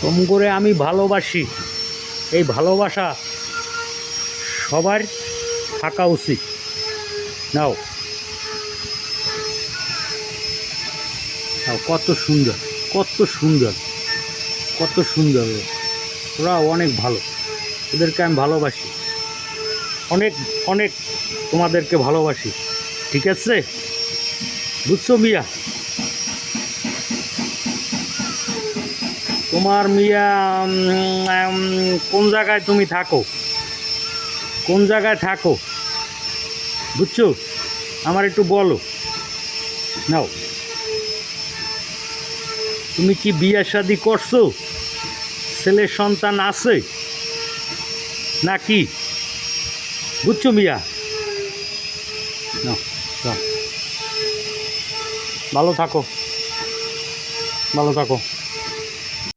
কম করে আমি ভালোবাসি, এই ভালোবাসা সবার থাকা উচিত। নাও নাও, কত সুন্দর, কত সুন্দর, কত সুন্দর। ওরা অনেক ভালো, ওদেরকে আমি ভালোবাসি, অনেক অনেক তোমাদেরকে ভালোবাসি। ঠিক আছে, বুঝছো মিয়া? তোমার মিয়া কোন জায়গায় তুমি থাকো, কোন জায়গায় থাকো বুঝছো? আমার একটু বলো। নাও, তুমি কি বিয়ে শাদী করছো? ছেলের সন্তান আছে নাকি? বুঝছো মিয়া? নাও, নাও। ভালো থাকো, ভালো থাকো।